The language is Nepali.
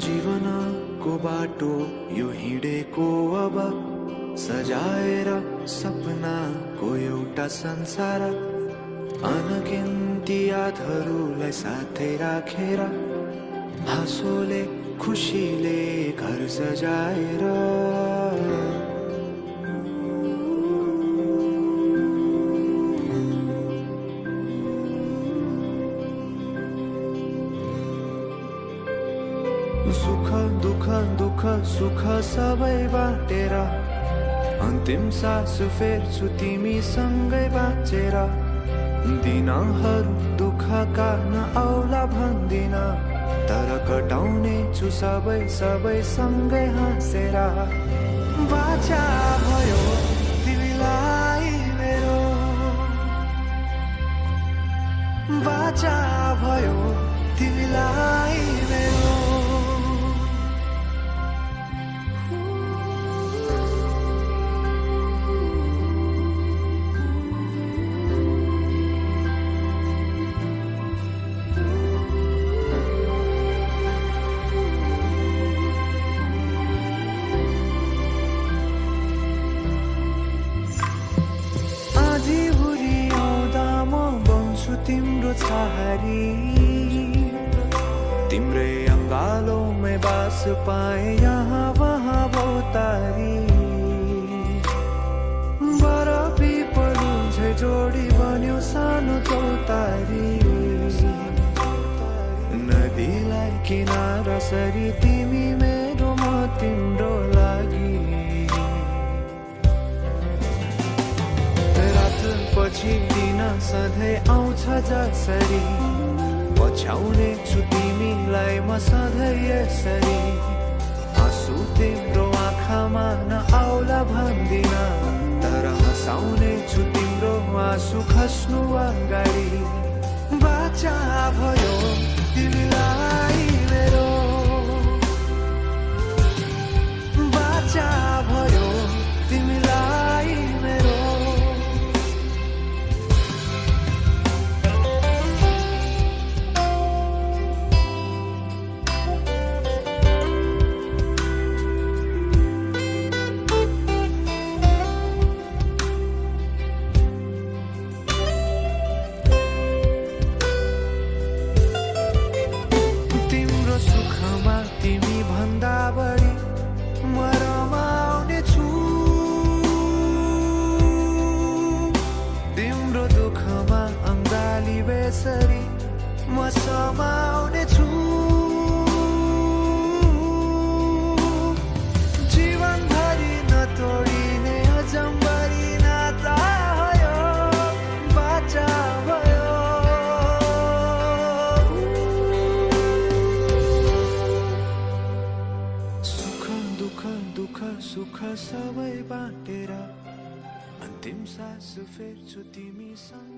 जीवनको बाटो यो हिँडेको अब सजाएर सपनाको एउटा संसार अनगिन्ती यादहरूलाई साथै राखेर हाँसोले खुसीले घर सजाएर सुख दुख दुख सुख सबै बाटेर अन्तिम सास फेर्छु तिमीसँगै बाँचेर दिनहरू दुःखका नआउला भन्दिन तर कटाउने छु सबै सबै सँगै हाँसेर बाचा भयो तिमीलाई मेरो बाचा भयो तिमीलाई मेरो तिम्रो छहारी तिम्रै अंगालों में बास पाए यहाँ वहाँ बहुतारी बरफी पलु झै जोडी बन्यो सानो चौतारी नदीलाई किनारा सरी तिमी मेरो म तिम्रो लागि पछि दिन सधैँ आउँछ जसरी पछ्याउने छु तिमीलाई म सधैँ यसरी आँसु तिम्रो आँखामा नआउला भन्दिन तर हँसाउने छु तिम्रो आँसु खस्नु अगाडि बाचा भयो तिमीलाई मेरो बाचा भयो तिमीलाई मेरो म समाउने छु जीवनभरि नतोडिने अजम्बरी नाता भयो बाचा भयो सुख दुख दुख सुख सबै बाटेर अन्तिम सास फेर्छु तिमीसँग